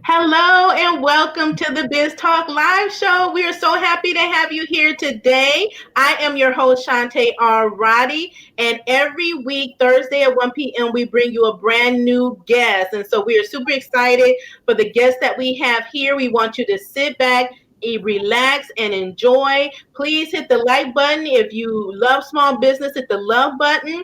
Hello and welcome to the Biz Talk Live Show. We are so happy to have you here today. I am your host, Shante R. Roddy, and every week, Thursday at 1 p.m., we bring you a brand new guest. And so we are super excited for the guests that we have here. We want you to sit back, relax, and enjoy. Please hit the like button. If you love small business, hit the love button.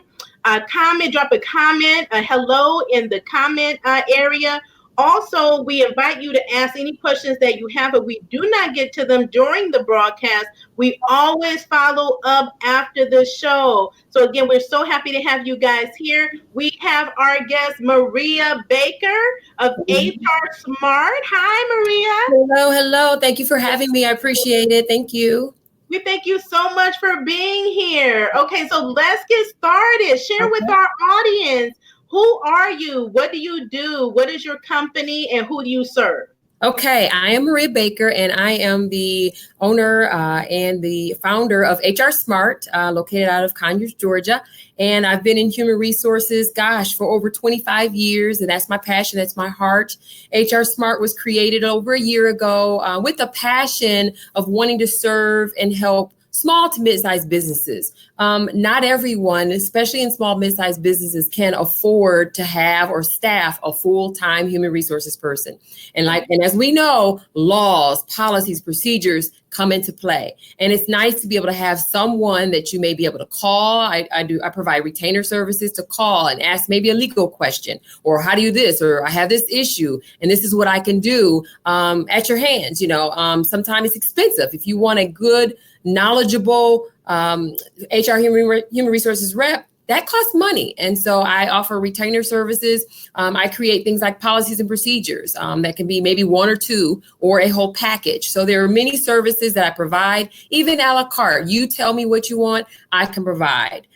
Drop a comment, a hello in the comment area. Also, we invite you to ask any questions that you have. If we do not get to them during the broadcast, we always follow up after the show. So again, we're so happy to have you guys here. We have our guest, Maria Baker of HR Smart. Hi, Maria. Hello. Thank you for having me. I appreciate it. Thank you. We thank you so much for being here. Okay, so let's get started. Share with our audience. Who are you? What do you do? What is your company and who do you serve? Okay, I am Maria Baker and I am the owner and the founder of HR Smart, located out of Conyers, Georgia. And I've been in human resources, for over 25 years. And that's my passion. That's my heart. HR Smart was created over a year ago with the passion of wanting to serve and help small to mid-sized businesses. Not everyone, especially in small mid-sized businesses, can afford to have or staff a full-time human resources person. And as we know, laws, policies, procedures come into play. And it's nice to be able to have someone that you may be able to call. I provide retainer services to call and ask maybe a legal question, or how do you this, or I have this issue and this is what I can do at your hands. Sometimes it's expensive. If you want a good, knowledgeable HR human resources rep, that costs money. And so I offer retainer services. I create things like policies and procedures that can be maybe one or two or a whole package. So there are many services that I provide, even a la carte. You tell me what you want, I can provide.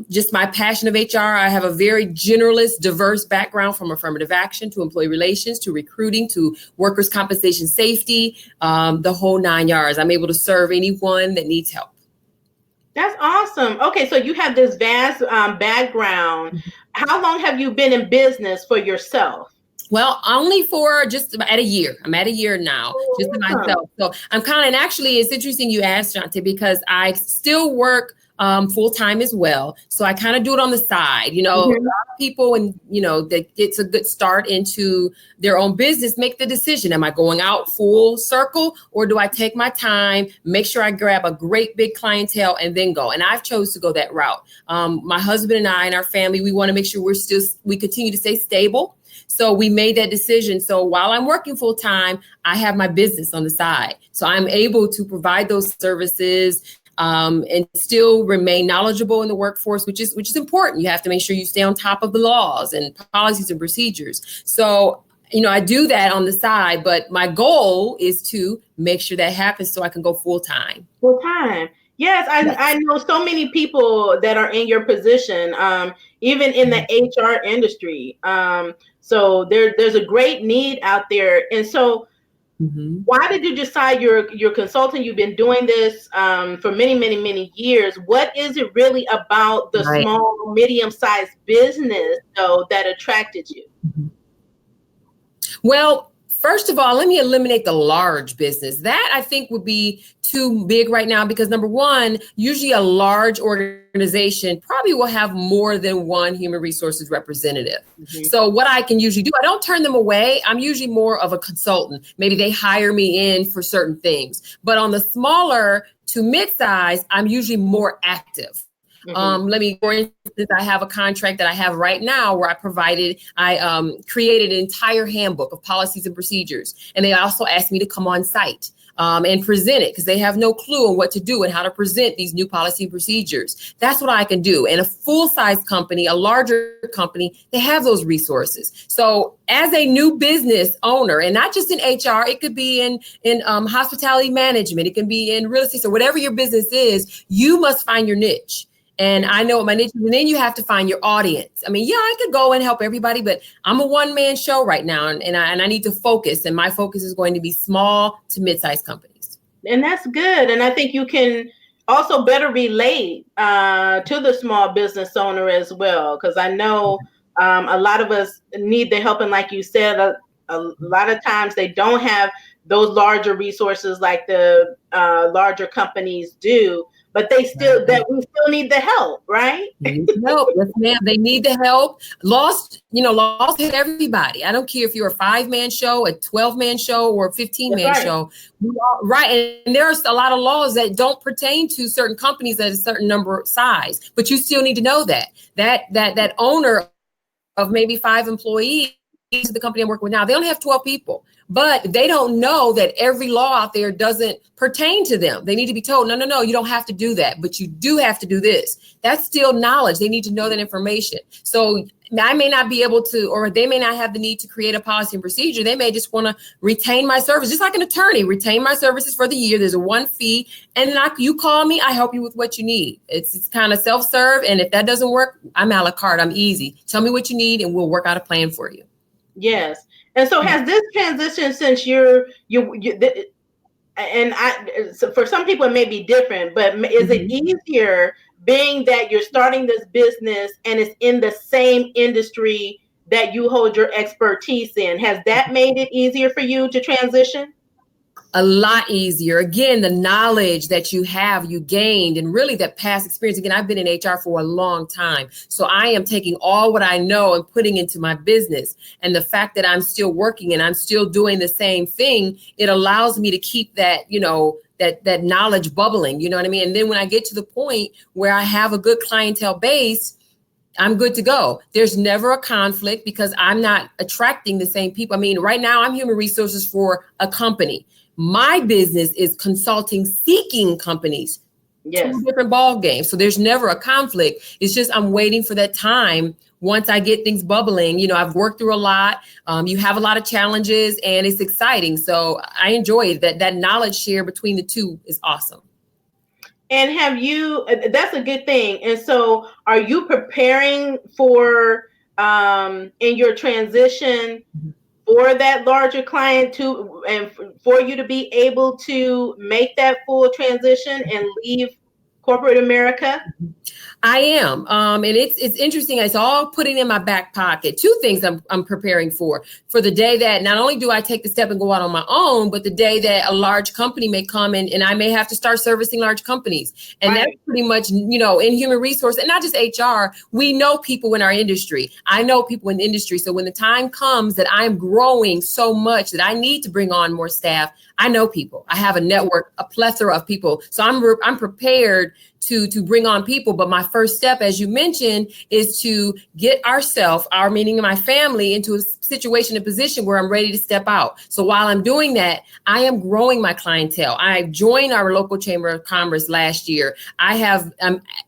Just my passion of HR. I have a very generalist, diverse background, from affirmative action to employee relations to recruiting to workers' compensation safety, the whole 9 yards. I'm able to serve anyone that needs help. That's awesome. Okay, so you have this vast background. How long have you been in business for yourself? Well, only for just about a year. I'm at a year now, just for myself. So I'm and actually, it's interesting you asked, Shante, because I still work full time as well. So I kind of do it on the side. A lot of people, when, that gets a good start into their own business, make the decision. Am I going out full circle, or do I take my time, make sure I grab a great big clientele and then go? And I've chose to go that route. My husband and I and our family, we want to make sure we continue to stay stable. So we made that decision. So while I'm working full time, I have my business on the side. So I'm able to provide those services and still remain knowledgeable in the workforce, which is important. You have to make sure you stay on top of the laws and policies and procedures. So, I do that on the side, but my goal is to make sure that happens so I can go full time. Full time. Yes, I know so many people that are in your position, even in the HR industry. So there's a great need out there. And so why did you decide you're consulting? You've been doing this for many, many, many years. What is it really about the small, medium-sized business, though, that attracted you? Well, first of all, let me eliminate the large business. That I think would be too big right now because, number one, usually a large organization probably will have more than one human resources representative. So what I can usually do, I don't turn them away. I'm usually more of a consultant. Maybe they hire me in for certain things. But on the smaller to mid-size, I'm usually more active. For instance, I have a contract that I have right now where I created an entire handbook of policies and procedures. And they also asked me to come on site and present it because they have no clue on what to do and how to present these new policy and procedures. That's what I can do. And a full-size company, a larger company, they have those resources. So as a new business owner, and not just in HR, it could be in hospitality management, it can be in real estate, so whatever your business is, you must find your niche. And I know what my niche is, and then you have to find your audience. I mean, yeah, I could go and help everybody, but I'm a one-man show right now, and I need to focus. And my focus is going to be small to mid-sized companies. And that's good. And I think you can also better relate to the small business owner as well, because I know a lot of us need the help. And like you said, a lot of times they don't have those larger resources like the larger companies do, but we still need the help, right? They need help. Yes, ma'am. They need the help. Laws hit everybody. I don't care if you're a 5-man show, a 12-man show, or a 15-man show. Right. And there are a lot of laws that don't pertain to certain companies at a certain number of size, but you still need to know that owner of maybe 5 employees, the company I'm working with now, they only have 12 people, but they don't know that every law out there doesn't pertain to them. They need to be told, no, you don't have to do that, but you do have to do this. That's still knowledge. They need to know that information. So I may not be able to, or they may not have the need to create a policy and procedure. They may just want to retain my service, just like an attorney, retain my services for the year. There's a one fee. And then you call me, I help you with what you need. It's kind of self-serve. And if that doesn't work, I'm a la carte. I'm easy. Tell me what you need and we'll work out a plan for you. Yes. And so has this transition since so for some people it may be different, but is it easier being that you're starting this business and it's in the same industry that you hold your expertise in? Has that made it easier for you to transition? A lot easier. Again, the knowledge that you gained, and really that past experience. Again, I've been in HR for a long time. So I am taking all what I know and putting into my business. And the fact that I'm still working and I'm still doing the same thing, it allows me to keep that, that knowledge bubbling, you know what I mean? And then when I get to the point where I have a good clientele base, I'm good to go. There's never a conflict because I'm not attracting the same people. I mean, right now I'm human resources for a company. My business is consulting, seeking companies. Yes. 2 different ball games. So there's never a conflict. It's just I'm waiting for that time. Once I get things bubbling, I've worked through a lot. You have a lot of challenges and it's exciting. So I enjoy it. That knowledge share between the two is awesome. And that's a good thing. And so are you preparing for in your transition for that larger client and for you to be able to make that full transition and leave corporate America? I am. And it's interesting. It's all putting in my back pocket. 2 things I'm preparing for the day that not only do I take the step and go out on my own, but the day that a large company may come in and I may have to start servicing large companies. And that's pretty much, in human resource and not just HR, we know people in our industry. I know people in the industry. So when the time comes that I'm growing so much that I need to bring on more staff, I know people. I have a network, a plethora of people. So I'm prepared to bring on people. But my first step, as you mentioned, is to get meaning my family, into a situation, a position where I'm ready to step out. So while I'm doing that, I am growing my clientele. I joined our local Chamber of Commerce last year. I have,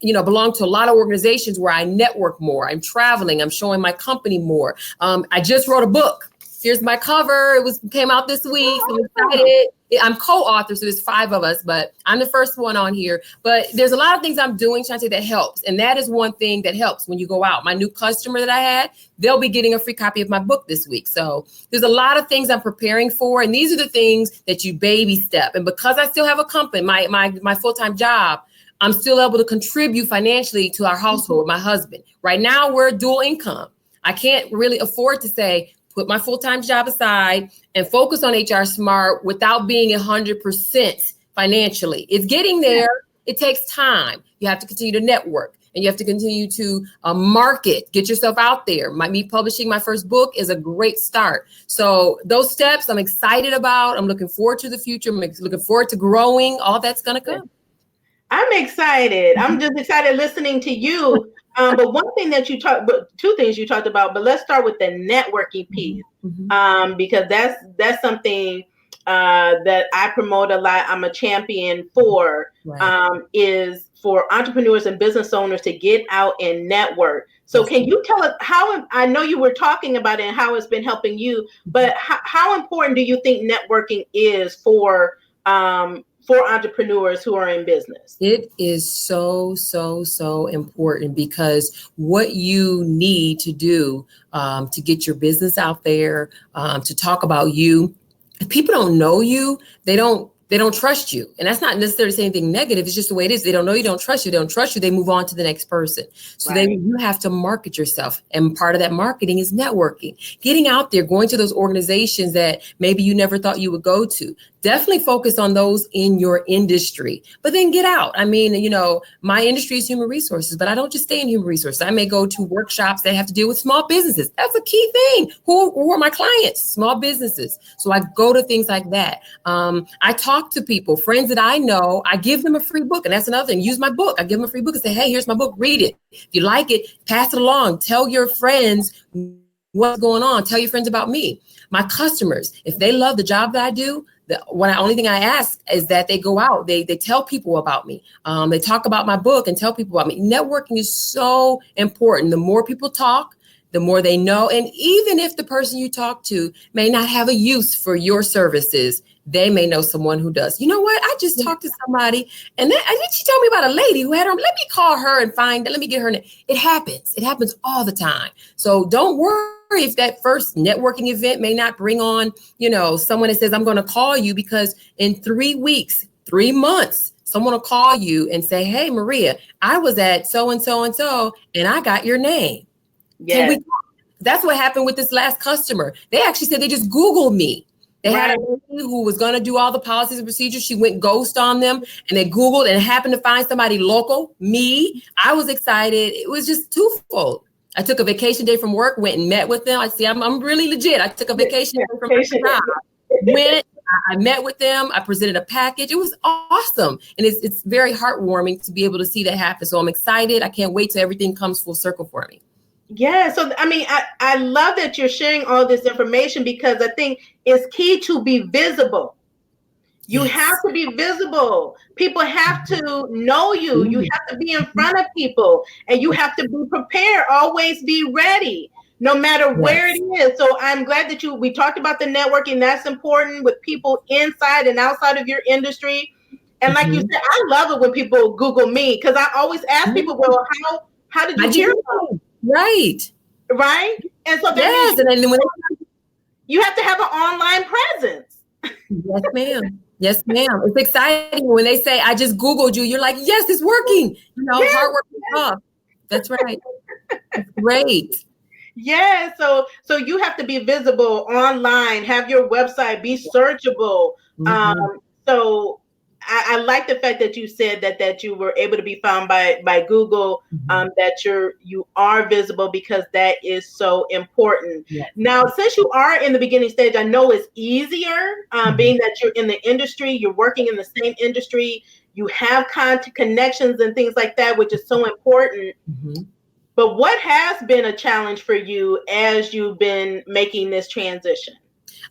belong to a lot of organizations where I network more. I'm traveling. I'm showing my company more. I just wrote a book. Here's my cover. Came out this week. So I'm excited. I'm co-author, so there's 5 of us, but I'm the first one on here. But there's a lot of things I'm doing, Shante, that helps. And that is one thing that helps when you go out. My new customer that I had, they'll be getting a free copy of my book this week. So there's a lot of things I'm preparing for. And these are the things that you baby step. And because I still have a company, my full-time job, I'm still able to contribute financially to our household, my husband. Right now, we're dual income. I can't really afford to say, put my full-time job aside and focus on HR Smart without being 100% financially. It's getting there. It takes time. You have to continue to network and you have to continue to market, get yourself out there. Me publishing my first book is a great start. So those steps I'm excited about. I'm looking forward to the future. I'm looking forward to growing. All that's going to come. I'm excited. I'm just excited listening to you. But one thing that 2 things you talked about, but let's start with the networking piece, because that's something that I promote a lot. I'm a champion for, is for entrepreneurs and business owners to get out and network. So can you tell us how, I know you were talking about it and how it's been helping you, but how important do you think networking is for entrepreneurs who are in business? It is so, so, so important because what you need to do to get your business out there, to talk about you, if people don't know you, they don't they don't trust you. And that's not necessarily saying anything negative. It's just the way it is. They don't know you, don't trust you. They don't trust you. They move on to the next person. So Right. then you have to market yourself. And part of that marketing is networking, getting out there, going to those organizations that maybe you never thought you would go to. Definitely focus on those in your industry, but then get out. I mean, you know, my industry is human resources, but I don't just stay in human resources. I may go to workshops that have to deal with small businesses. That's a key thing. Who are my clients? Small businesses. So I go to things like that. I talk to people, friends that I know, I give them a free book. And that's another thing. Use my book. I give them a free book and say, hey, here's my book. Read it. If you like it, pass it along. Tell your friends what's going on. Tell your friends about me. My customers, if they love the job that I do, the only thing I ask is that they go out, they tell people about me. They talk about my book and tell people about me. Networking is so important. The more people talk, the more they know. And even if the person you talk to may not have a use for your services, they may know someone who does. You know what? I just talked to somebody and then she told me about a lady who had her. Let me call her and let me get her name. It happens. It happens all the time. So don't worry if that first networking event may not bring on, you know, someone that says, I'm going to call you, because in 3 weeks, 3 months, someone will call you and say, hey, Maria, I was at so-and-so and so, and I got your name. Yes. Can we talk? That's what happened with this last customer. They actually said they just Googled me. They had a lady who was going to do all the policies and procedures. She went ghost on them, and they Googled and happened to find somebody local, me. I was excited. It was just twofold. I took a vacation day from work, went and met with them. I see, I'm really legit. I took a vacation day from my job. I met with them. I presented a package. It was awesome. And it's very heartwarming to be able to see that happen. So I'm excited. I can't wait till everything comes full circle for me. Yeah. So, I mean, I love that you're sharing all this information, because I think it's key to be visible. You have to be visible. People have to know you. You have to be in front of people, and you have to be prepared. Always be ready, no matter where it is. So I'm glad that we talked about the networking. That's important with people inside and outside of your industry. And like you said, I love it when people Google me, because I always ask people, well, how did you hear about me? Right. And so that means and then you have to have an online presence. Yes, ma'am. Yes, ma'am. It's exciting when they say, I just Googled you. You're like, yes, it's working. You know, hard work is up. That's right. It's great. Yeah. So you have to be visible online, have your website be searchable. So I like the fact that you said that you were able to be found by Google, that you are visible, because that is so important. Yes. Now, since you are in the beginning stage, I know it's easier, being that you're in the industry, you're working in the same industry, you have connections and things like that, which is so important. But what has been a challenge for you as you've been making this transition?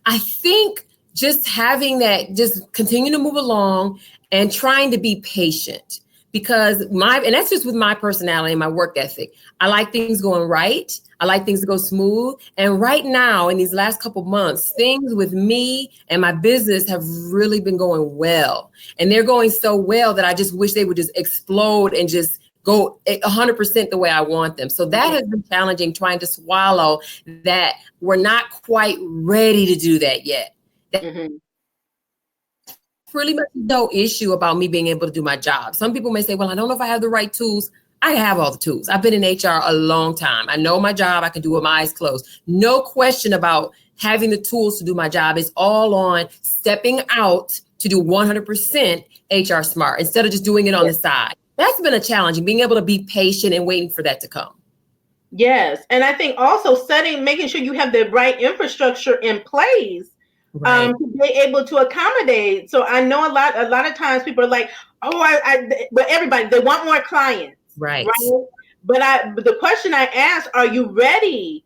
I think just having that, just continue to move along and trying to be patient, because and that's just with my personality and my work ethic. I like things going right. I like things to go smooth. And right now, in these last couple of months, things with me and my business have really been going well. And they're going so well that I just wish they would just explode and just go 100% the way I want them. So that has been challenging, trying to swallow that we're not quite ready to do that yet. Pretty much no issue about me being able to do my job. Some people may say, well, I don't know if I have the right tools. I have all the tools. I've been in HR a long time. I know my job. I can do it with my eyes closed. No question about having the tools to do my job. It's all on stepping out to do 100% HR smart instead of just doing it on the side. That's been a challenge, being able to be patient and waiting for that to come. Yes. And I think also making sure you have the right infrastructure in place, to be able to accommodate. So I know a lot of times people are like, but everybody, they want more clients. Right. But the question I ask, are you ready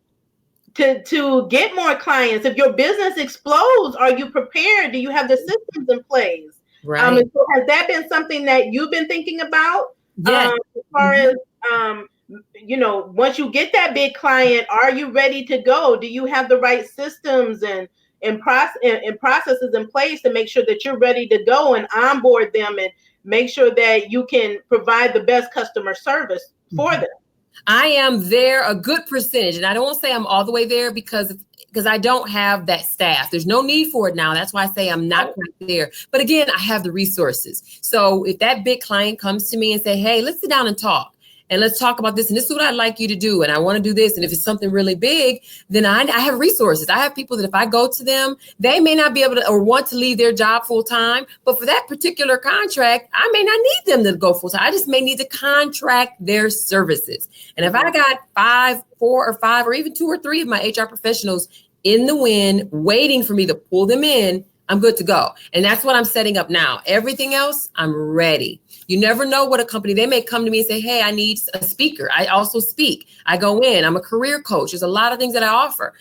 to get more clients? If your business explodes, are you prepared? Do you have the systems in place? Right. So has that been something that you've been thinking about? Yes. As far as, once you get that big client, are you ready to go? Do you have the right systems and processes in place to make sure that you're ready to go and onboard them and make sure that you can provide the best customer service for them? I am there a good percentage, and I don't want to say I'm all the way there because I don't have that staff. There's no need for it now. That's why I say I'm not quite there. But again, I have the resources. So if that big client comes to me and say, hey, let's sit down and talk. And let's talk about this. And this is what I'd like you to do. And I want to do this. And if it's something really big, then I have resources. I have people that if I go to them, they may not be able to or want to leave their job full time. But for that particular contract, I may not need them to go full time. I just may need to contract their services. And if I got 4 or 5, or even 2 or 3 of my HR professionals in the wind, waiting for me to pull them in, I'm good to go. And that's what I'm setting up now. Everything else, I'm ready. You never know what a company, they may come to me and say, hey, I need a speaker. I also speak. I go in, I'm a career coach. There's a lot of things that I offer.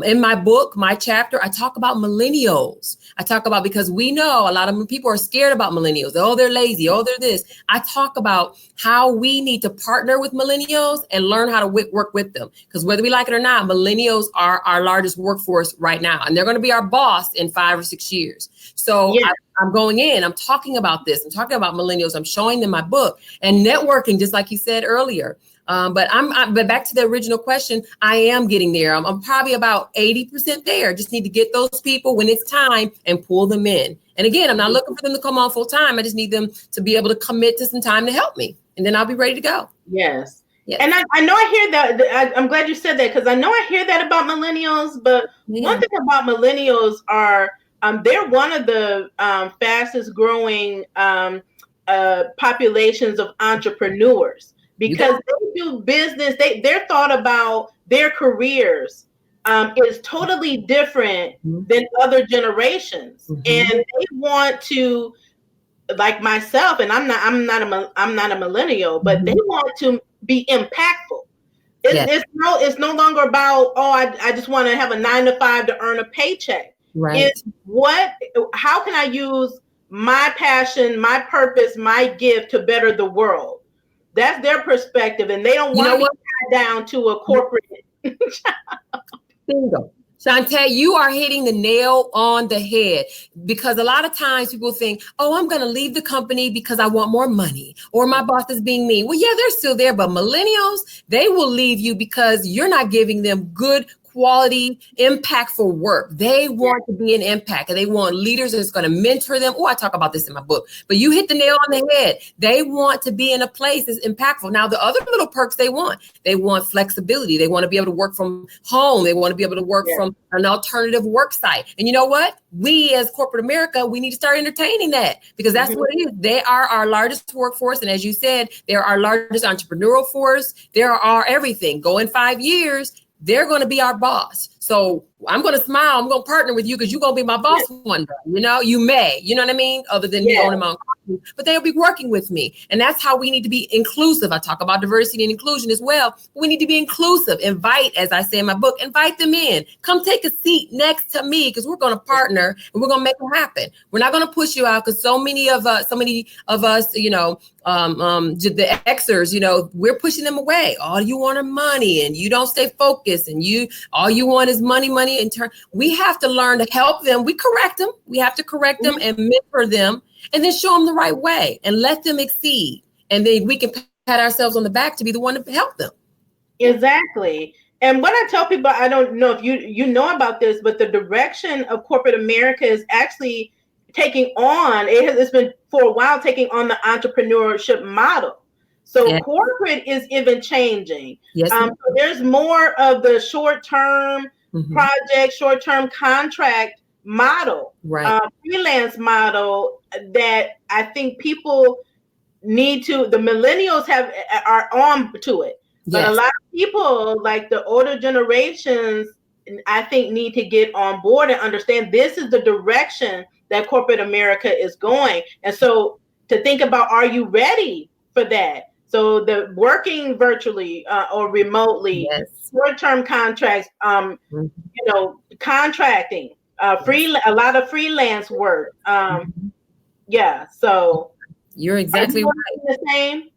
In my book, my chapter, I talk about millennials. I talk about, because we know a lot of people are scared about millennials. Oh, they're lazy. Oh, they're this. I talk about how we need to partner with millennials and learn how to work with them. Because whether we like it or not, millennials are our largest workforce right now. And they're going to be our boss in 5 or 6 years. So yeah. I'm going in, I'm talking about this. I'm talking about millennials. I'm showing them my book and networking, just like you said earlier. But back to the original question, I am getting there. I'm probably about 80% there. Just need to get those people when it's time and pull them in. And again, I'm not looking for them to come on full time. I just need them to be able to commit to some time to help me. And then I'll be ready to go. Yes. Yes. And I know I hear that. I'm glad you said that, because I know I hear that about millennials. But one thing about millennials are they're one of the fastest growing populations of entrepreneurs. Because they do business, their thought about their careers is totally different than other generations, and they want to, like myself, and I'm not a millennial, but they want to be impactful. It's no longer about I just want to have a 9 to 5 to earn a paycheck. Right. It's how can I use my passion, my purpose, my gift to better the world. That's their perspective, and they don't want to be tied down to a corporate. Bingo. Shante, you are hitting the nail on the head, because a lot of times people think, I'm going to leave the company because I want more money, or my boss is being mean. Well, yeah, they're still there, but millennials, they will leave you because you're not giving them good quality, impactful work. They want to be an impact, and they want leaders that's going to mentor them. I talk about this in my book, but you hit the nail on the head. They want to be in a place that's impactful. Now, the other little perks they want flexibility. They want to be able to work from home. They want to be able to work from an alternative work site. And you know what? We as corporate America, we need to start entertaining that, because that's what it is. They are our largest workforce. And as you said, they're our largest entrepreneurial force. They're our everything. Go in 5 years, they're going to be our boss. So I'm going to smile. I'm going to partner with you because you're going to be my boss one day. You may, you know what I mean? Other than me owning my own company, but they'll be working with me. And that's how we need to be inclusive. I talk about diversity and inclusion as well. We need to be inclusive. Invite, as I say in my book, invite them in. Come take a seat next to me, because we're going to partner and we're going to make it happen. We're not going to push you out, because so many of us, the Xers, we're pushing them away. All you want are money, and you don't stay focused, and all you want is money. In turn, we have to learn to help them. We correct them. We have to correct them and mentor them, and then show them the right way and let them exceed. And then we can pat ourselves on the back to be the one to help them. Exactly. And what I tell people, I don't know if you know about this, but the direction of corporate America is actually taking on, it's been for a while taking on the entrepreneurship model. So corporate is even changing. Yes. So there's more of the short-term project, short-term contract model, freelance model that I think people need to, the millennials are on to it. But a lot of people, like the older generations, I think need to get on board and understand this is the direction that corporate America is going. And so to think about, are you ready for that? So the working virtually or remotely, short-term contracts, contracting, a lot of freelance work. So you're exactly right. The same.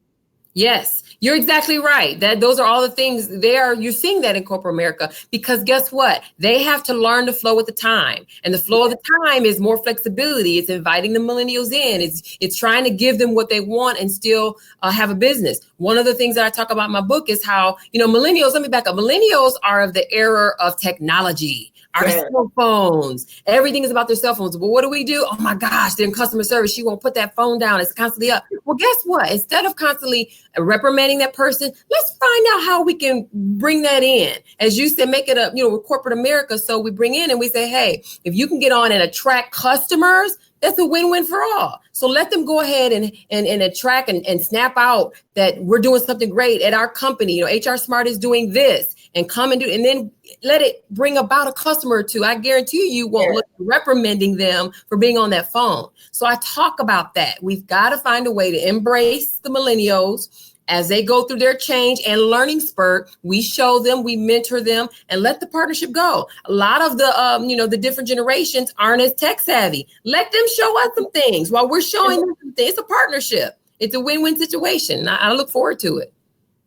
Yes, you're exactly right. Those are all the things there. You're seeing that in corporate America, because guess what? They have to learn to flow with the time, and the flow of the time is more flexibility. It's inviting the millennials in. It's trying to give them what they want and still have a business. One of the things that I talk about in my book is how, millennials. Let me back up. Millennials are of the era of technology. Our cell phones, everything is about their cell phones. But what do? Oh my gosh, they're in customer service. She won't put that phone down. It's constantly up. Well, guess what? Instead of constantly reprimanding that person, let's find out how we can bring that in. As you said, make it a, with corporate America. So we bring in and we say, hey, if you can get on and attract customers, that's a win-win for all. So let them go ahead and attract and snap out that we're doing something great at our company. HR Smart is doing this, and come and do, and then let it bring about a customer or two. I guarantee you won't look reprimanding them for being on that phone. So I talk about that. We've got to find a way to embrace the millennials as they go through their change and learning spurt. We show them, we mentor them, and let the partnership go. A lot of the, the different generations aren't as tech savvy. Let them show us some things while we're showing them some things. It's a partnership. It's a win-win situation. I look forward to it.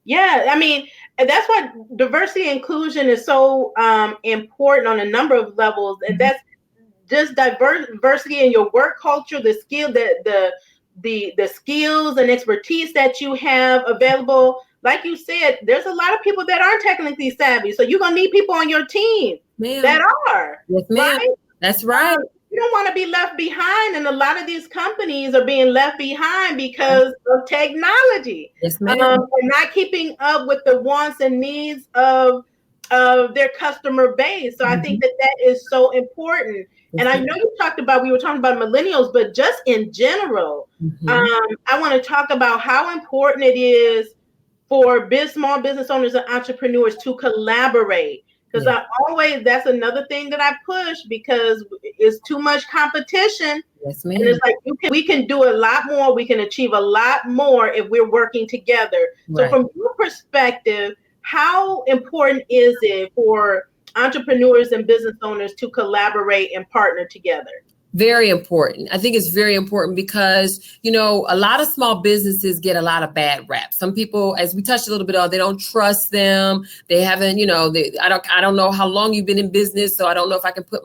Yeah, I mean, that's why diversity and inclusion is so important on a number of levels, and that's just diversity in your work culture, the skill, the skills and expertise that you have available. Like you said, there's a lot of people that aren't technically savvy, so you're gonna need people on your team that are. Yes, ma'am. Right? That's right. You don't want to be left behind, and a lot of these companies are being left behind because of technology. Yes, ma'am. And not keeping up with the wants and needs of their customer base. So I think that is so important. And I know we were talking about millennials, but just in general, I want to talk about how important it is for small business owners and entrepreneurs to collaborate. Because that's another thing that I push, because it's too much competition. Yes, ma'am. And it's like we can do a lot more. We can achieve a lot more if we're working together. Right. So from your perspective, how important is it for entrepreneurs and business owners to collaborate and partner together? Very important. I think it's very important because, a lot of small businesses get a lot of bad rap. Some people, as we touched a little bit on, they don't trust them. They haven't, I don't know how long you've been in business, so I don't know if I can put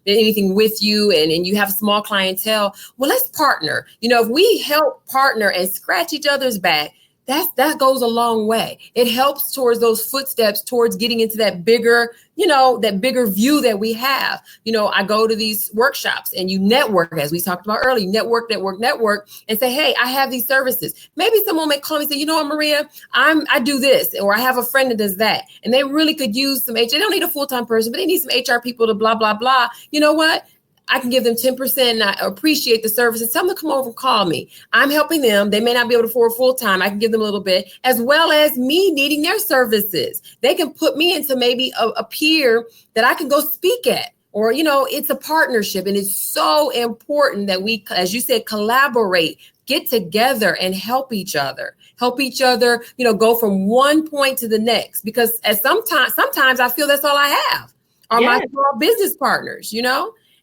anything with you, and you have small clientele. Well, let's partner. If we help partner and scratch each other's back, that goes a long way. It helps towards those footsteps towards getting into that bigger, that bigger view that we have. I go to these workshops and you network, as we talked about earlier, network, and say, hey, I have these services. Maybe someone may call me and say, Maria, I do this, or I have a friend that does that. And they really could use some HR. They don't need a full-time person, but they need some HR people to blah, blah, blah. You know what? I can give them 10%. And I appreciate the services. Tell them to come over and call me. I'm helping them. They may not be able to afford full time. I can give them a little bit, as well as me needing their services. They can put me into maybe a peer that I can go speak at, or, it's a partnership. And it's so important that we, as you said, collaborate, get together and help each other, go from one point to the next, because sometimes I feel that's all I have are my small business partners,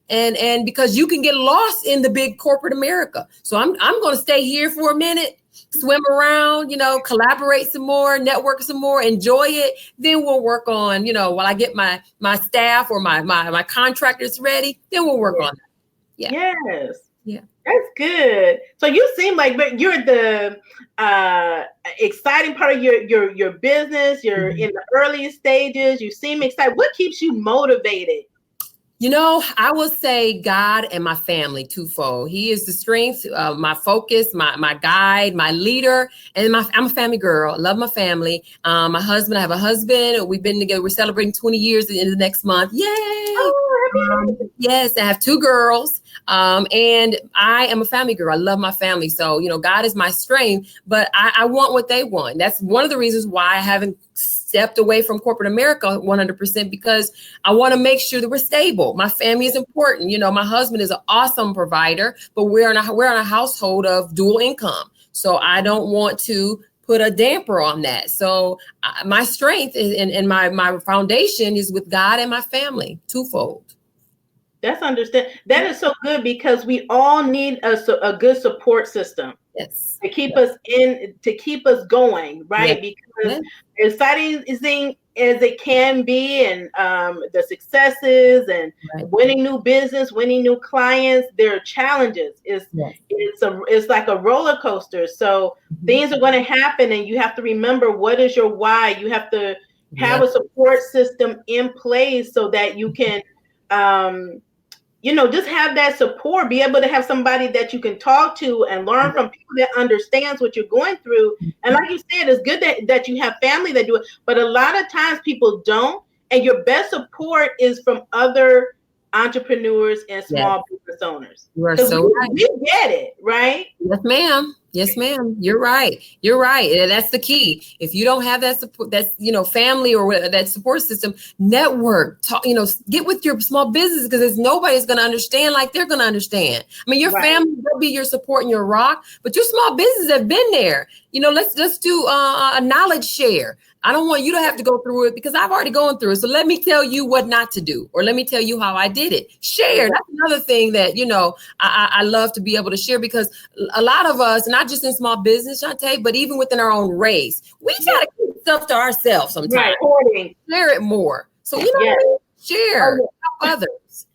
And because you can get lost in the big corporate America. So I'm going to stay here for a minute, swim around, collaborate some more, network some more, enjoy it. Then we'll work on, while I get my staff or my contractors ready, then we'll work on that. Yeah. Yes. Yeah. That's good. So you seem like you're the exciting part of your business. You're in the early stages. You seem excited. What keeps you motivated? I will say God and my family twofold. He is the strength, my focus, my guide, my leader, and I'm a family girl. I love my family. My husband, I have a husband. We've been together. We're celebrating 20 years in the next month. Yay! Yes, I have 2 girls. And I am a family girl. I love my family. So, God is my strength, but I want what they want. That's one of the reasons why I haven't stepped away from corporate America 100%, because I want to make sure that we're stable. My family is important. My husband is an awesome provider, but we're in a household of dual income. So I don't want to put a damper on that. So my strength is, and my foundation is with God and my family, twofold. That's understand. That is so good, because we all need a good support system. Yes. to keep us to keep us going, right? Because exciting as it can be, and the successes and winning new business, winning new clients, there are challenges. It's like a roller coaster. So things are going to happen, and you have to remember, what is your why. You have to have a support system in place so that you can just have that support, be able to have somebody that you can talk to and learn from, people that understands what you're going through. And like you said, it's good that you have family that do it, but a lot of times people don't. And your best support is from other entrepreneurs and small business owners. You are so right. We get it, right? Yes, ma'am. Yes, ma'am. You're right. You're right. And that's the key. If you don't have that support, that's, family or that support system, network, talk, get with your small business, because nobody's going to understand like they're going to understand. I mean, your family will be your support and your rock, but your small business have been there. Let's do a knowledge share. I don't want you to have to go through it, because I've already gone through it. So let me tell you what not to do, or let me tell you how I did it. Share. That's another thing that, I love to be able to share, because a lot of us, not just in small business, Shante, but even within our own race, we try to keep stuff to ourselves sometimes. Right. Hoarding. Share it more. So, share, help others.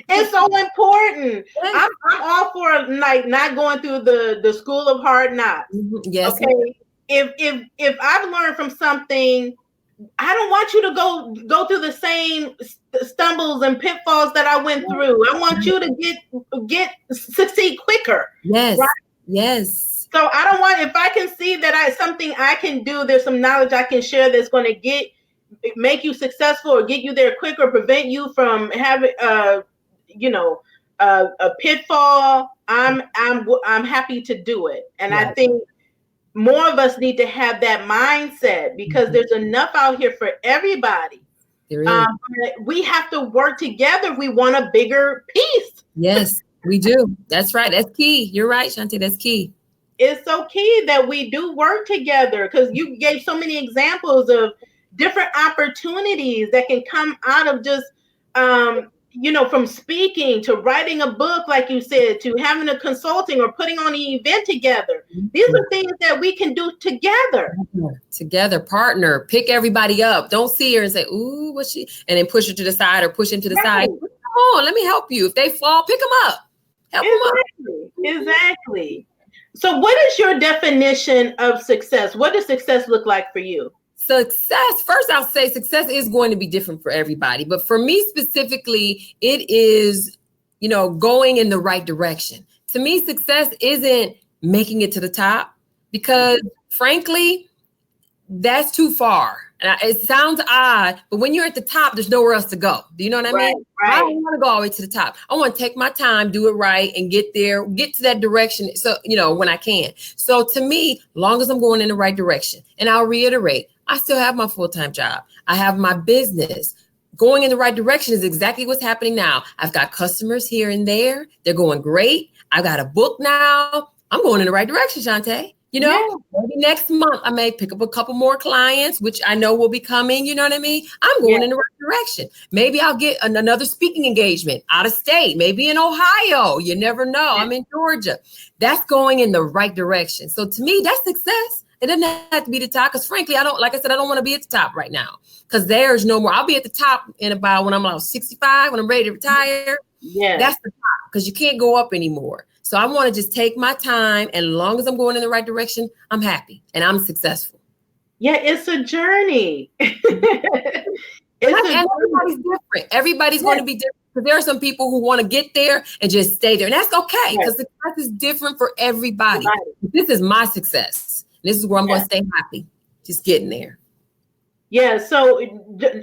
It's so important. I'm all for not going through the school of hard knocks. Yes. Okay. If I've learned from something, I don't want you to go through the same stumbles and pitfalls that I went through. I want you to succeed quicker. Yes. Right? Yes. So I don't want, if I can see that something I can do, there's some knowledge I can share that's going to make you successful or get you there quicker, prevent you from having a pitfall. I'm happy to do it. And I think more of us need to have that mindset, because there's enough out here for everybody. We have to work together. We want a bigger piece. Yes, we do. That's right. That's key. You're right, Shante. That's key. It's so key that we do work together, because you gave so many examples of different opportunities that can come out of just, from speaking to writing a book, like you said, to having a consulting or putting on an event together. These are things that we can do together. Together, partner, pick everybody up. Don't see her and say, "Ooh, what's she?" and then push her to the side or push him to the side. Come on, let me help you. If they fall, pick them up. Help them up. Exactly. So what is your definition of success? What does success look like for you? Success, first I'll say success is going to be different for everybody. But for me specifically, it is, going in the right direction. To me, success isn't making it to the top, because frankly, that's too far. And it sounds odd, but when you're at the top, there's nowhere else to go. Do you know what I mean? Right. I don't want to go all the way to the top. I want to take my time, do it right, and get there, get to that direction. So, when I can. So to me, long as I'm going in the right direction, and I'll reiterate, I still have my full-time job. I have my business. Going in the right direction is exactly what's happening now. I've got customers here and there. They're going great. I've got a book now. I'm going in the right direction, Shante. Maybe next month I may pick up a couple more clients, which I know will be coming. You know what I mean? I'm going in the right direction. Maybe I'll get another speaking engagement out of state, maybe in Ohio. You never know. I'm in Georgia. That's going in the right direction. So to me, that's success. It doesn't have to be the top, because frankly, I don't want to be at the top right now, because there's no more. I'll be at the top in about when I'm like 65, when I'm ready to retire. Yeah, that's the top, because you can't go up anymore. So I want to just take my time, and as long as I'm going in the right direction, I'm happy and I'm successful. Yeah, it's a journey. Everybody's different. Everybody's going to be different, because there are some people who want to get there and just stay there, and that's okay, because success is different for everybody. This is my success. This is where I'm going to stay happy, just getting there. Yeah, so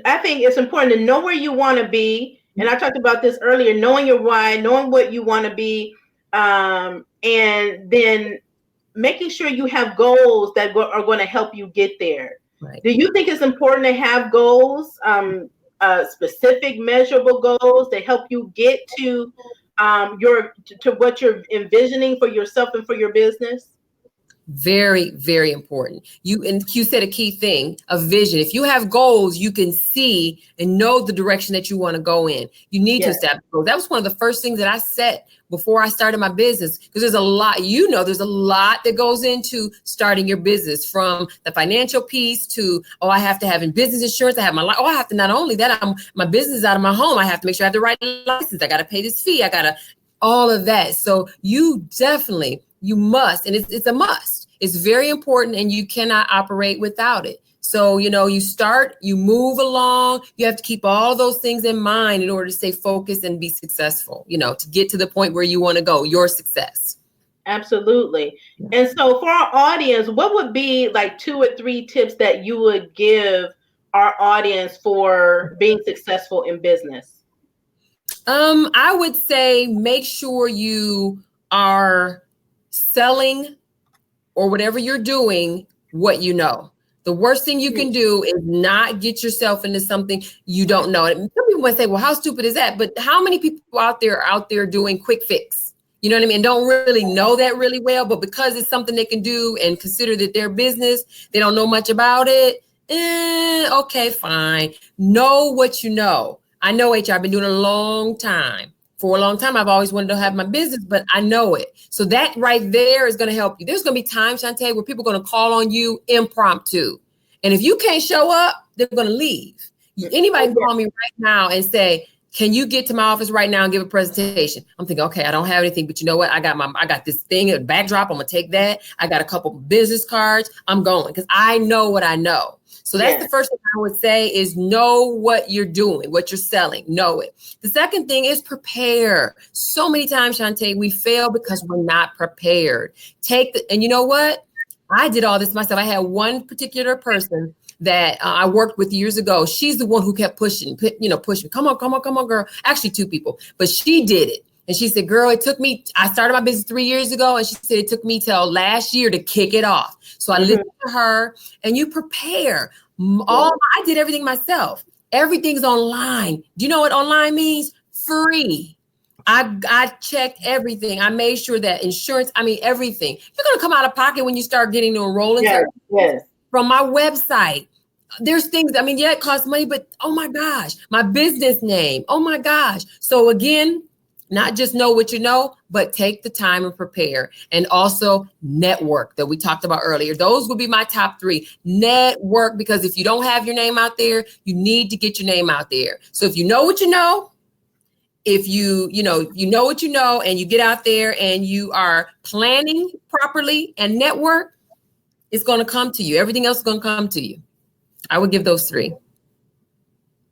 I think it's important to know where you want to be. And I talked about this earlier, knowing your why, knowing what you want to be, and then making sure you have goals that are going to help you get there. Right. Do you think it's important to have goals, specific measurable goals that help you get to what you're envisioning for yourself and for your business? Very, very important. You said a key thing, a vision. If you have goals, you can see and know the direction that you want to go in. You need to establish goals. That was one of the first things that I set before I started my business, because there's a lot, there's a lot that goes into starting your business, from the financial piece to, I have to have business insurance. I have my life. I have to, not only that, my business is out of my home. I have to make sure I have the right license. I got to pay this fee. I got to, all of that. So you must, and it's a must. It's very important, and you cannot operate without it. So, you start, you move along, you have to keep all those things in mind in order to stay focused and be successful, to get to the point where you want to go, your success. Absolutely. And so for our audience, what would be like 2 or 3 tips that you would give our audience for being successful in business? I would say make sure you are selling, or whatever you're doing, what you know. The worst thing you can do is not get yourself into something you don't know. And some people might say, well, how stupid is that? But how many people out there doing quick fix? You know what I mean? Don't really know that really well, but because it's something they can do and consider that their business, they don't know much about it. Okay, fine. Know what you know. I know HR, I've been doing it a long time. For a long time, I've always wanted to have my business, but I know it. So that right there is going to help you. There's going to be times, Shante, where people are going to call on you impromptu. And if you can't show up, they're going to leave. Anybody can call me right now and say, can you get to my office right now and give a presentation? I'm thinking, okay, I don't have anything, but you know what? I got this thing, a backdrop. I'm going to take that. I got a couple business cards. I'm going, because I know what I know. So that's the first thing I would say is know what you're doing, what you're selling, know it. The second thing is prepare. So many times, Shante, we fail because we're not prepared. And you know what? I did all this myself. I had one particular person that I worked with years ago. She's the one who kept pushing, pushing. Come on, girl. Actually, 2 people, but she did it. And she said, girl, I started my business 3 years ago. And she said, it took me till last year to kick it off. So I listened to her, and you prepare. I did everything myself. Everything's online. Do you know what online means? Free. I checked everything. I made sure that insurance, everything. You're going to come out of pocket when you start getting to enroll in from my website. There's things, it costs money, but oh my gosh, my business name. Oh my gosh. So again, not just know what you know, but take the time and prepare. And also network that we talked about earlier. Those would be my top 3. Network, because if you don't have your name out there, you need to get your name out there. So if you know what you know, if you know what you know, and you get out there and you are planning properly and network, it's going to come to you. Everything else is going to come to you. I would give those 3.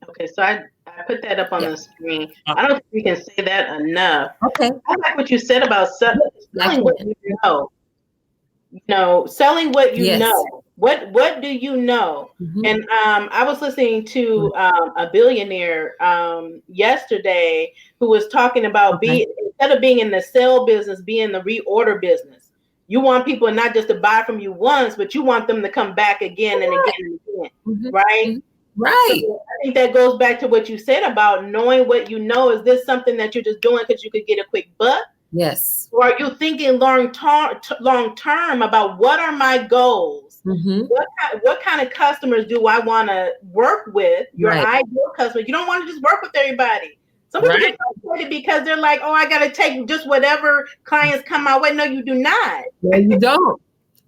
Okay, so I put that up on the screen. I don't think we can say that enough. Okay. I like what you said about selling what you know. Selling what you know. What do you know? Mm-hmm. And I was listening to a billionaire yesterday who was talking about instead of being in the sell business, be in the reorder business. You want people not just to buy from you once, but you want them to come back again and again and again, right? Mm-hmm. Right. So I think that goes back to what you said about knowing what you know. Is this something that you're just doing because you could get a quick buck? Yes. Or are you thinking long term about what are my goals? Mm-hmm. What kind of customers do I want to work with? Your ideal customer. You don't want to just work with everybody. Some people get frustrated because they're like, I got to take just whatever clients come my way. No, you do not. No, you don't.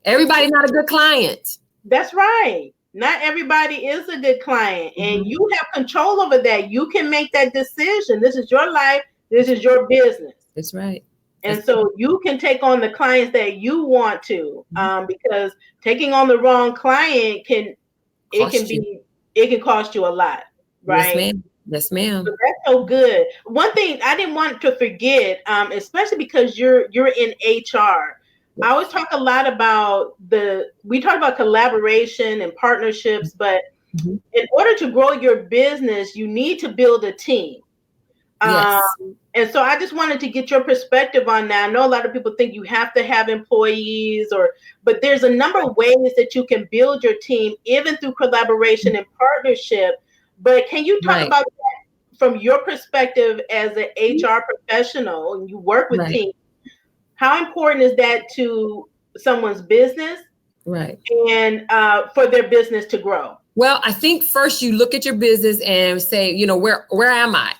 Everybody's not a good client. That's right. Not everybody is a good client, and you have control over that. You can make that decision. This is your life. This is your business. That's right. And so you can take on the clients that you want to, because taking on the wrong client can cost you a lot, right? Yes, ma'am. So that's so good. One thing I didn't want to forget, especially because you're in HR. I always talk a lot about we talk about collaboration and partnerships, but in order to grow your business, you need to build a team. Yes. And so I just wanted to get your perspective on that. I know a lot of people think you have to have employees, but there's a number of ways that you can build your team, even through collaboration and partnership. But can you talk about that from your perspective as an HR professional, and you work with teams? How important is that to someone's business, right, and for their business to grow? Well, I think first you look at your business and say, where am I?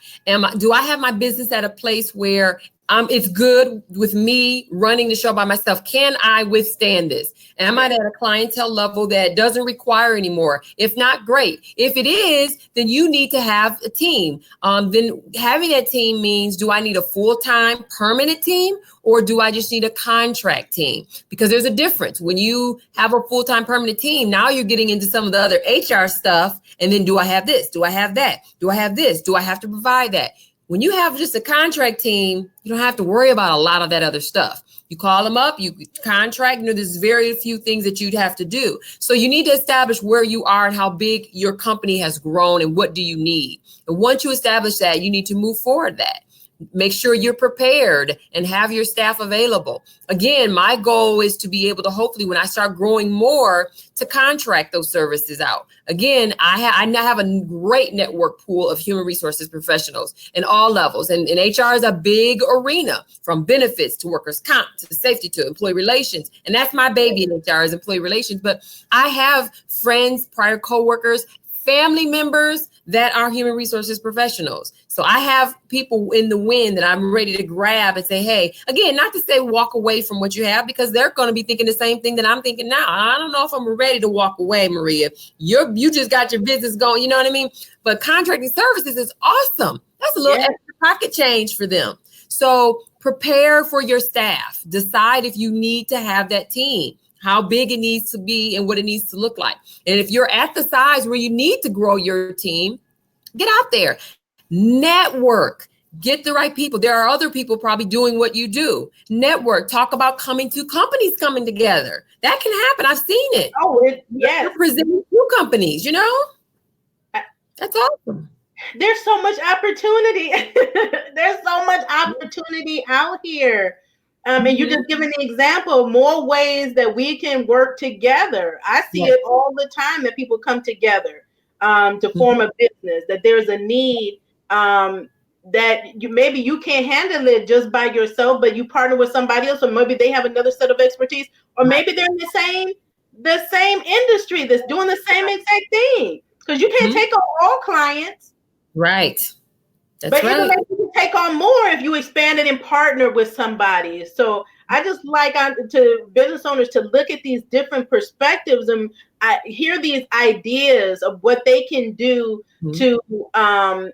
Do I have my business at a place where it's good with me running the show by myself? Can I withstand this? Am I at a clientele level that doesn't require anymore? If not, great. If it is, then you need to have a team. Then having that team means, do I need a full-time permanent team, or do I just need a contract team? Because there's a difference. When you have a full-time permanent team, now you're getting into some of the other HR stuff. And then, do I have this? Do I have that? Do I have this? Do I have to provide that? When you have just a contract team, you don't have to worry about a lot of that other stuff. You call them up, you contract, there's very few things that you'd have to do. So you need to establish where you are and how big your company has grown and what do you need. And once you establish that, you need to move forward that. Make sure you're prepared and have your staff available. Again, my goal is to be able to, hopefully, when I start growing more, to contract those services out. Again, I now have a great network pool of human resources professionals in all levels. And HR is a big arena, from benefits to workers' comp to safety to employee relations. And that's my baby in HR, is employee relations. But I have friends, prior coworkers, family members that are human resources professionals. So I have people in the wind that I'm ready to grab and say, hey, again, not to say walk away from what you have, because they're going to be thinking the same thing that I'm thinking now. I don't know if I'm ready to walk away, Maria. You just got your business going, you know what I mean? But contracting services is awesome. That's a little extra pocket change for them. So prepare for your staff. Decide if you need to have that team, how big it needs to be and what it needs to look like. And if you're at the size where you need to grow your team, get out there, network, get the right people. There are other people probably doing what you do. Network, talk about companies coming together. That can happen. I've seen it. Oh, yes. You're presenting two companies, That's awesome. There's so much opportunity. There's so much opportunity out here. And you're just giving the example, more ways that we can work together. I see it all the time, that people come together to form a business, that there's a need that maybe you can't handle it just by yourself, but you partner with somebody else, or maybe they have another set of expertise, or maybe they're in the same industry that's doing the same exact thing. Because you can't take on all clients. Right. But right. You can take on more if you expand it and partner with somebody. So I just like to business owners to look at these different perspectives and hear these ideas of what they can do to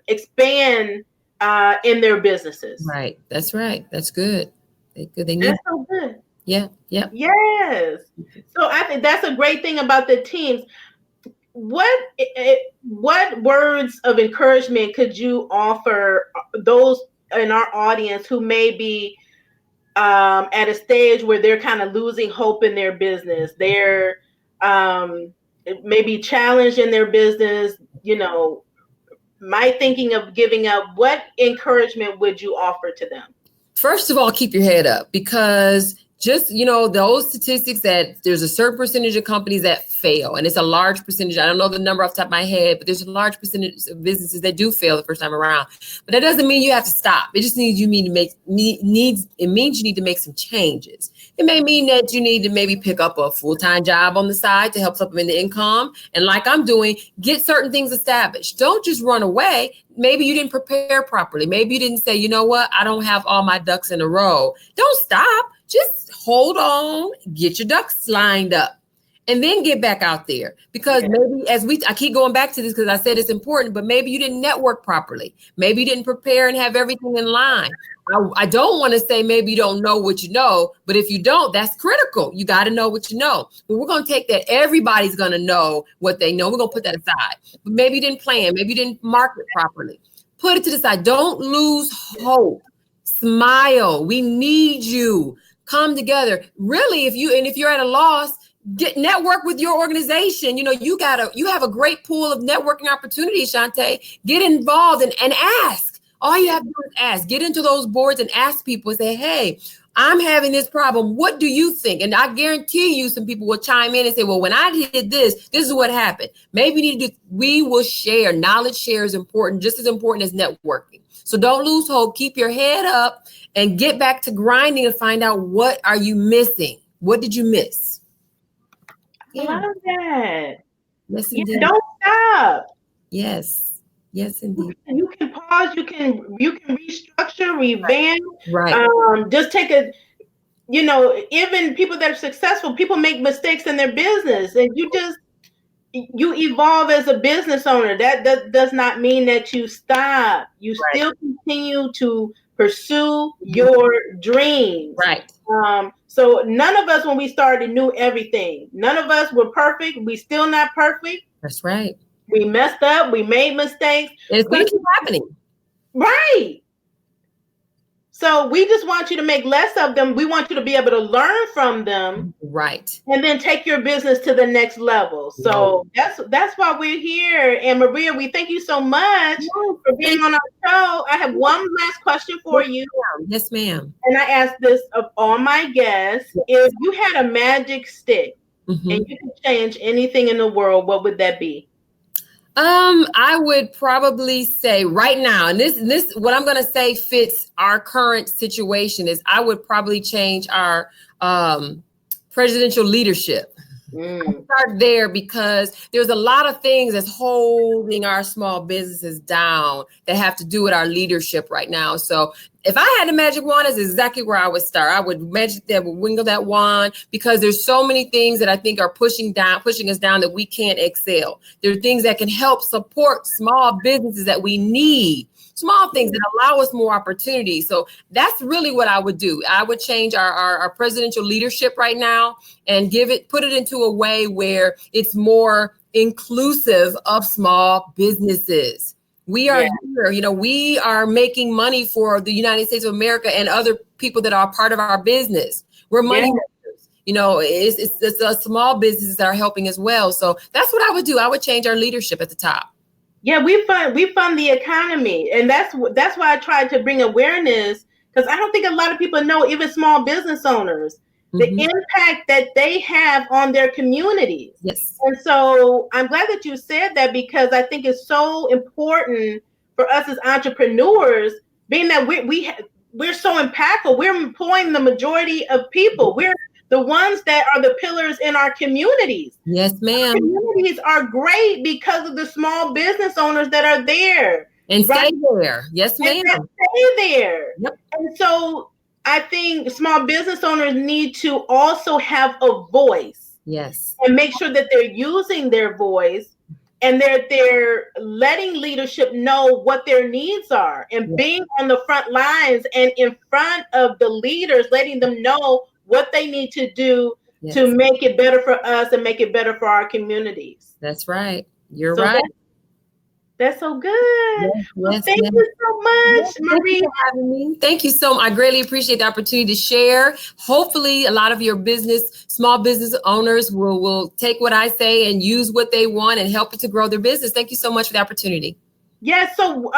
expand in their businesses. Right. That's right. That's good. That's so good. Yeah. Yeah. Yes. So I think that's a great thing about the teams. What words of encouragement could you offer those in our audience who may be at a stage where they're kind of losing hope in their business? They're maybe challenged in their business, might thinking of giving up. What encouragement would you offer to them? First of all, keep your head up, because just, those statistics that there's a certain percentage of companies that fail, and it's a large percentage. I don't know the number off the top of my head, but there's a large percentage of businesses that do fail the first time around. But that doesn't mean you have to stop. It just means you need to make some changes. It may mean that you need to maybe pick up a full-time job on the side to help supplement the income. And like I'm doing, get certain things established. Don't just run away. Maybe you didn't prepare properly. Maybe you didn't say, you know what, I don't have all my ducks in a row. Don't stop. Just hold on, get your ducks lined up, and then get back out there. Because maybe I keep going back to this because I said it's important, but maybe you didn't network properly. Maybe you didn't prepare and have everything in line. I don't want to say maybe you don't know what you know, but if you don't, that's critical. You got to know what you know. But we're going to take that. Everybody's going to know what they know. We're going to put that aside. But maybe you didn't plan. Maybe you didn't market properly. Put it to the side. Don't lose hope. Smile. We need you. Come together. Really, if you're at a loss, network with your organization. You have a great pool of networking opportunities, Shante. Get involved and ask. All you have to do is ask. Get into those boards and ask people and say, hey, I'm having this problem. What do you think? And I guarantee you some people will chime in and say, well, when I did this is what happened. Maybe we will share. Knowledge share is important, just as important as networking. So don't lose hope. Keep your head up and get back to grinding and find out, what are you missing? What did you miss? I love that. Yes, Yeah, indeed. don't stop. Yes. Yes, indeed. You can pause. You can restructure, revamp. Right. Just take even people that are successful, people make mistakes in their business, and you evolve as a business owner. That does not mean that you stop. You still continue to pursue your dreams. Right. So none of us, when we started, knew everything. None of us were perfect. We still not perfect. That's right. We messed up. We made mistakes. And it's going to keep happening. Right. So we just want you to make less of them. We want you to be able to learn from them. Right. And then take your business to the next level. So that's why we're here. And Maria, we thank you so much for being on our show. I have one last question for you. Yes, ma'am. And I asked this of all my guests. If you had a magic stick and you could change anything in the world, what would that be? I would probably say right now, and this what I'm going to say fits our current situation, is I would probably change our presidential leadership. Start there, because there's a lot of things that's holding our small businesses down that have to do with our leadership right now. So if I had a magic wand, is exactly where I would start. I would wiggle that wand, because there's so many things that I think are pushing us down that we can't excel. There are things that can help support small businesses that we need. Small things that allow us more opportunity. So that's really what I would do. I would change our presidential leadership right now and put it into a way where it's more inclusive of small businesses. We are here, we are making money for the United States of America and other people that are part of our business. We're money makers. It's the small businesses that are helping as well. So that's what I would do. I would change our leadership at the top. Yeah, we fund the economy, and that's why I tried to bring awareness, because I don't think a lot of people know, even small business owners, the impact that they have on their communities. Yes. And so I'm glad that you said that, because I think it's so important for us as entrepreneurs, being that we're so impactful. We're employing the majority of people. We're the ones that are the pillars in our communities. Yes, ma'am. Our communities are great because of the small business owners that are there. And stay there. Yes, ma'am. And stay there. Yep. And so I think small business owners need to also have a voice. Yes. And make sure that they're using their voice, and they're letting leadership know what their needs are, and being on the front lines and in front of the leaders, letting them know what they need to do to make it better for us and make it better for our communities. That's right. You're right. That's so good. Thank you so much, Maria. Thank you so much. I greatly appreciate the opportunity to share. Hopefully, a lot of your small business owners will take what I say and use what they want and help it to grow their business. Thank you so much for the opportunity. Yes. So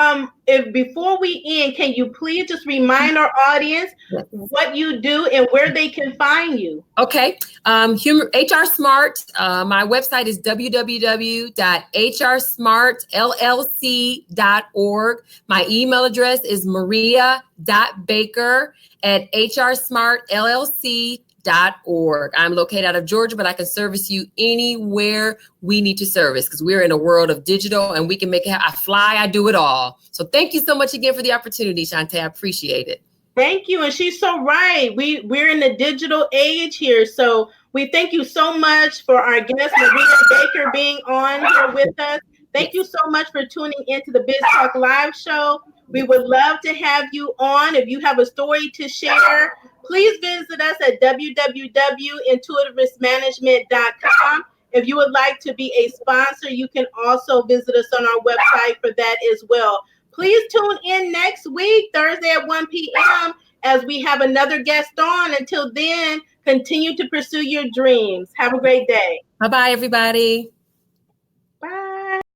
if before we end, can you please just remind our audience what you do and where they can find you? Okay. HR Smart. My website is www.hrsmartllc.org. My email address is maria.baker@hrsmartllc.org. I'm located out of Georgia, but I can service you anywhere we need to service, because we're in a world of digital and we can make it. I fly, I do it all. So thank you so much again for the opportunity, Shante. I appreciate it. Thank you. And she's so right. We're in the digital age here. So we thank you so much for our guest, Maria Baker, being on here with us. Thank you so much for tuning into the Biz Talk Live Show. We would love to have you on. If you have a story to share, please visit us at www.intuitiveriskmanagement.com. If you would like to be a sponsor, you can also visit us on our website for that as well. Please tune in next week, Thursday at 1 p.m., as we have another guest on. Until then, continue to pursue your dreams. Have a great day. Bye-bye, everybody.